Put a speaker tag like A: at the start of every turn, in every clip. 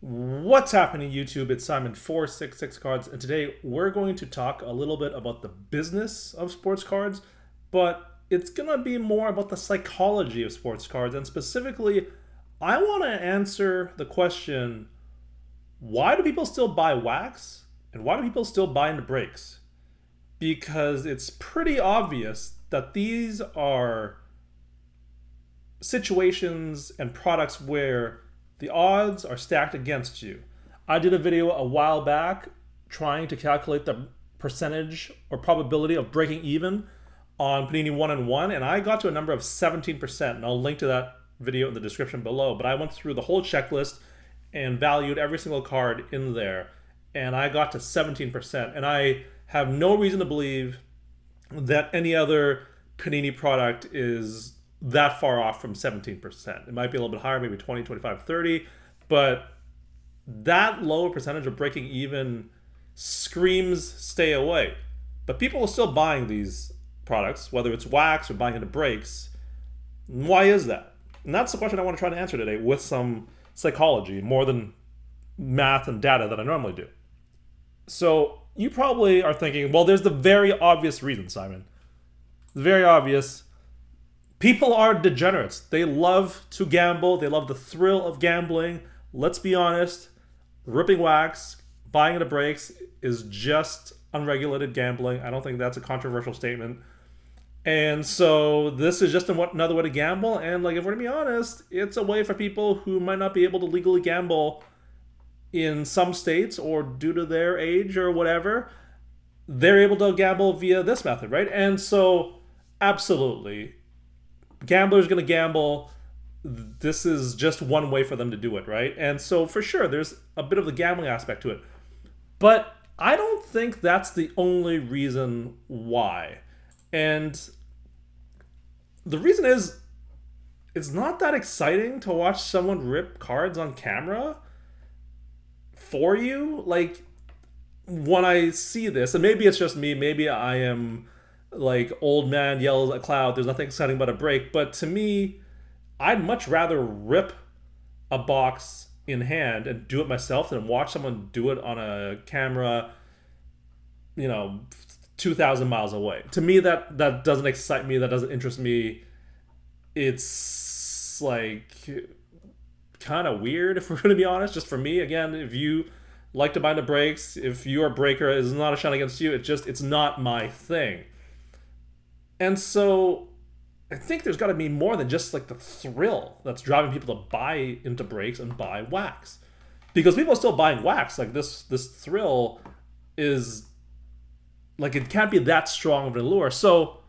A: What's happening, YouTube? It's Simon 466 Cards, and today we're going to talk a little bit about the business of sports cards, but it's gonna be more about the psychology of sports cards, and specifically, I want to answer the question: why do people still buy wax, and why do people still buy into breaks? Because it's pretty obvious that these are situations and products where the odds are stacked against you. I did a video a while back trying to calculate the percentage or probability of breaking even on Panini 1-in-1, and I got to a number of 17%, and I'll link to that video in the description below. But I went through the whole checklist and valued every single card in there, and I got to 17%. And I have no reason to believe that any other Panini product is that far off from 17%. It might be a little bit higher, maybe 20, 25, 30, but that low percentage of breaking even screams stay away. But people are still buying these products, whether it's wax or buying into breaks. Why is that? And that's the question I want to try to answer today with some psychology, more than math and data that I normally do. So you probably are thinking, well, there's the very obvious reason, Simon. Very obvious. People are degenerates. They love to gamble. They love the thrill of gambling. Let's be honest, ripping wax, buying into breaks is just unregulated gambling. I don't think that's a controversial statement. And so this is just another way to gamble. And like, if we're to be honest, it's a way for people who might not be able to legally gamble in some states or due to their age or whatever. They're able to gamble via this method, right? And so absolutely, gambler's going to gamble. This is just one way for them to do it, right? And so for sure, there's a bit of the gambling aspect to it. But I don't think that's the only reason why. And the reason is, it's not that exciting to watch someone rip cards on camera for you. Like, when I see this, and maybe it's just me, maybe I am like old man yells at cloud, there's nothing exciting about a break. But to me, I'd much rather rip a box in hand and do it myself than watch someone do it on a camera, 2,000 miles away. To me, that doesn't excite me. That doesn't interest me. It's like kind of weird, if we're going to be honest. Just for me, again, if you like to buy into breaks, if your breaker is not a shot against you, it's not my thing. And so I think there's got to be more than just like the thrill that's driving people to buy into breaks and buy wax. Because people are still buying wax. Like, this thrill is like, it can't be that strong of an allure. So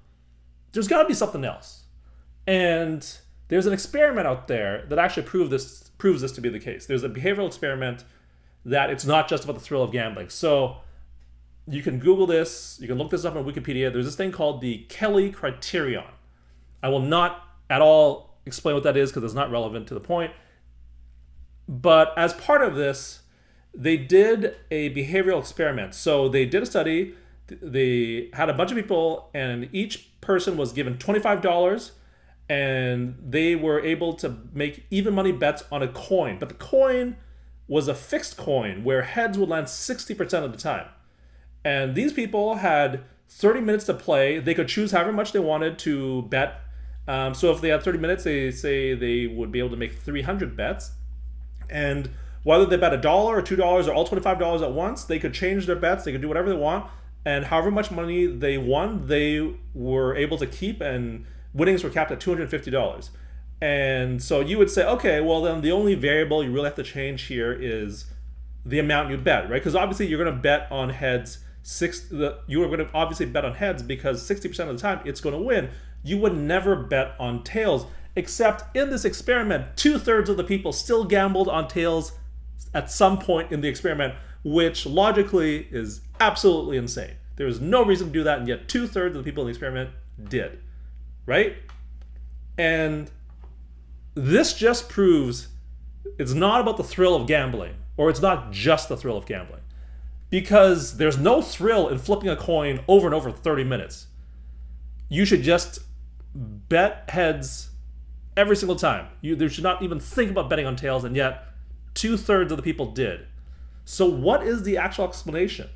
A: there's got to be something else. And there's an experiment out there that actually proves this to be the case. There's a behavioral experiment that it's not just about the thrill of gambling. So you can Google this, you can look this up on Wikipedia. There's this thing called the Kelly criterion. I will not at all explain what that is because it's not relevant to the point. But as part of this, they did a behavioral experiment. So they did a study. They had a bunch of people, and each person was given $25, and they were able to make even money bets on a coin. But the coin was a fixed coin where heads would land 60% of the time. And these people had 30 minutes to play. They could choose however much they wanted to bet. So if they had 30 minutes, they say they would be able to make 300 bets. And whether they bet $1 or $2 or all $25 at once, they could change their bets. They could do whatever they want. And however much money they won, they were able to keep, and winnings were capped at $250. And so you would say, okay, well then the only variable you really have to change here is the amount you bet, right? Because obviously you're going to bet on heads. You are going to obviously bet on heads because 60% of the time it's going to win. You would never bet on tails, except in this experiment, 2/3 of the people still gambled on tails at some point in the experiment, which logically is absolutely insane. There is no reason to do that, and yet 2/3 of the people in the experiment did, right? And this just proves it's not about the thrill of gambling, or it's not just the thrill of gambling, because there's no thrill in flipping a coin over and over 30 minutes. You should just bet heads every single time. You should not even think about betting on tails, and yet 2/3 of the people did. So what is the actual explanation?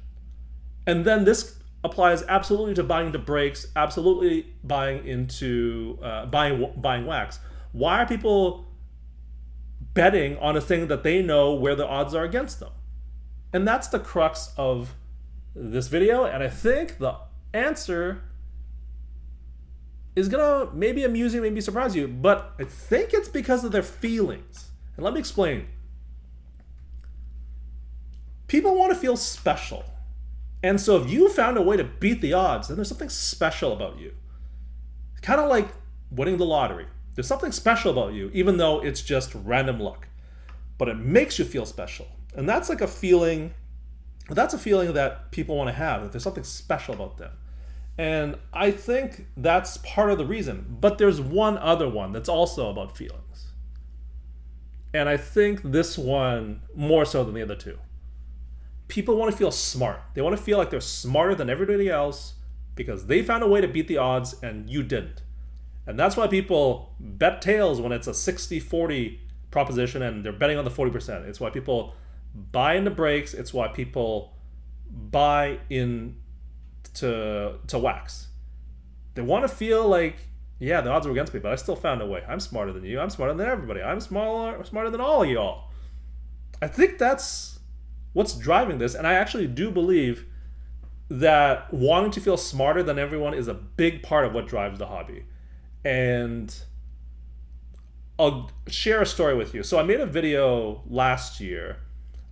A: And then this applies absolutely to buying into breaks, absolutely buying into buying wax. Why are people betting on a thing that they know where the odds are against them? And that's the crux of this video. And I think the answer is gonna maybe amuse you, maybe surprise you, but I think it's because of their feelings. And let me explain. People want to feel special. And so if you found a way to beat the odds, then there's something special about you. Kind of like winning the lottery. There's something special about you, even though it's just random luck. But it makes you feel special. And that's like a feeling, that's a feeling that people want to have, that there's something special about them. And I think that's part of the reason. But there's one other one that's also about feelings. And I think this one more so than the other two. People want to feel smart. They want to feel like they're smarter than everybody else because they found a way to beat the odds and you didn't. And that's why people bet tails when it's a 60-40 proposition and they're betting on the 40%. It's why people buy into breaks. It's why people buy into wax. They want to feel like, yeah, the odds were against me, but I still found a way. I'm smarter than you. I'm smarter than everybody. I'm smarter than all of y'all. I think that's what's driving this. And I actually do believe that wanting to feel smarter than everyone is a big part of what drives the hobby. And I'll share a story with you. So I made a video last year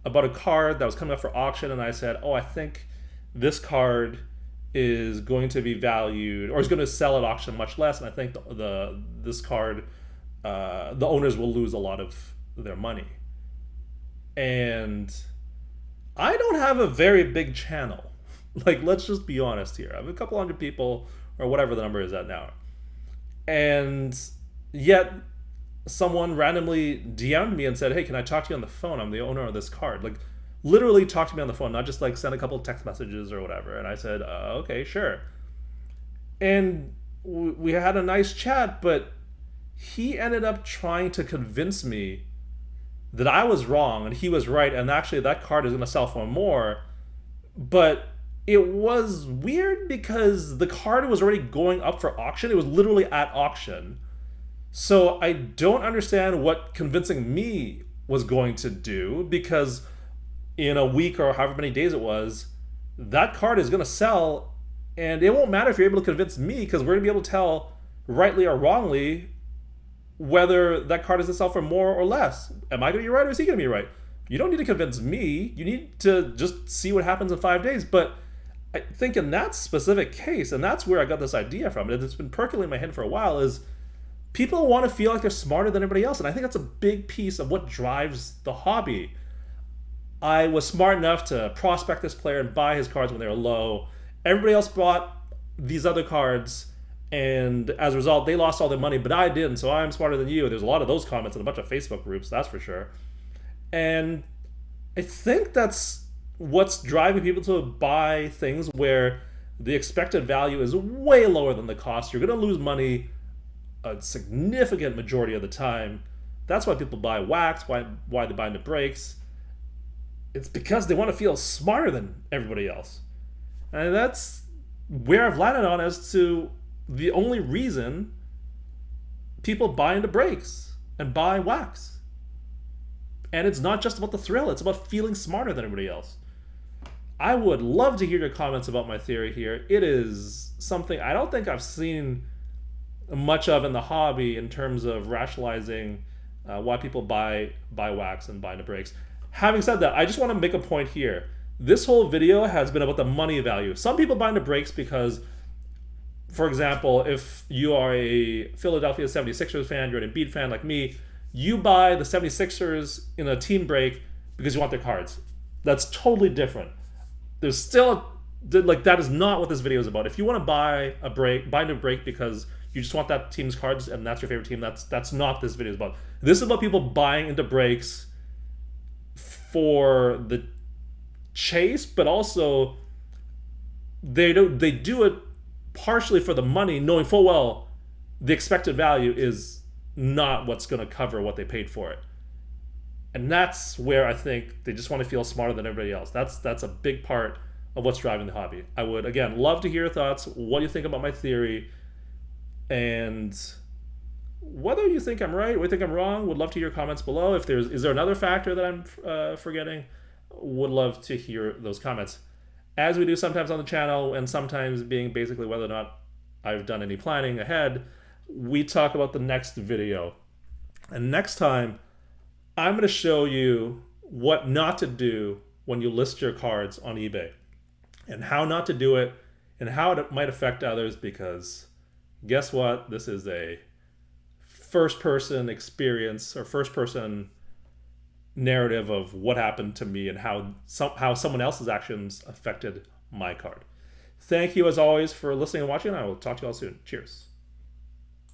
A: about a card that was coming up for auction, and I said, oh, I think this card is going to be valued or is going to sell at auction much less, and I think this card, the owners will lose a lot of their money. And I don't have a very big channel. Like, let's just be honest here. I have a couple hundred people or whatever the number is at now. And yet someone randomly DM'd me and said, hey, can I talk to you on the phone? I'm the owner of this card. Like, literally talk to me on the phone, not just like send a couple of text messages or whatever. And I said, okay, sure. And we had a nice chat, but he ended up trying to convince me that I was wrong and he was right, and actually that card is going to sell for more. But it was weird because the card was already going up for auction. It was literally at auction. So I don't understand what convincing me was going to do, because in a week or however many days it was, that card is going to sell, and it won't matter if you're able to convince me, because we're going to be able to tell rightly or wrongly whether that card is to sell for more or less. Am I going to be right or is he going to be right? You don't need to convince me. You need to just see what happens in 5 days. But I think in that specific case, and that's where I got this idea from, and it's been percolating in my head for a while, is people want to feel like they're smarter than everybody else. And I think that's a big piece of what drives the hobby. I was smart enough to prospect this player and buy his cards when they were low. Everybody else bought these other cards, and as a result, they lost all their money, but I didn't, so I'm smarter than you. There's a lot of those comments in a bunch of Facebook groups, that's for sure. And I think that's what's driving people to buy things where the expected value is way lower than the cost. You're going to lose money a significant majority of the time. That's why people buy wax, why they buy into breaks. It's because they want to feel smarter than everybody else. And that's where I've landed on as to the only reason people buy into breaks and buy wax. And it's not just about the thrill, it's about feeling smarter than everybody else. I would love to hear your comments about my theory here. It is something I don't think I've seen much of in the hobby in terms of rationalizing why people buy wax and buy into breaks. Having said that, I just want to make a point here. This whole video has been about the money value. Some people buy into breaks because, for example, if you are a Philadelphia 76ers fan, you're an Embiid fan like me, you buy the 76ers in a team break because you want their cards. That's totally different. There's still, like, that is not what this video is about. If you want to buy into a break because you just want that team's cards and that's your favorite team, that's not what this video is about. This is about people buying into breaks for the chase, but also they do it partially for the money, knowing full well the expected value is not what's going to cover what they paid for it. And that's where I think they just want to feel smarter than everybody else. That's a big part of what's driving the hobby. I would, again, love to hear your thoughts. What do you think about my theory? And whether you think I'm right, or you think I'm wrong, would love to hear your comments below. If there's, is there another factor that I'm forgetting? Would love to hear those comments. As we do sometimes on the channel, and sometimes being basically whether or not I've done any planning ahead, we talk about the next video. And next time, I'm going to show you what not to do when you list your cards on eBay, and how not to do it, and how it might affect others, because guess what? This is a first person experience, or first person narrative of what happened to me and how someone else's actions affected my card. Thank you as always for listening and watching. I will talk to you all soon. Cheers.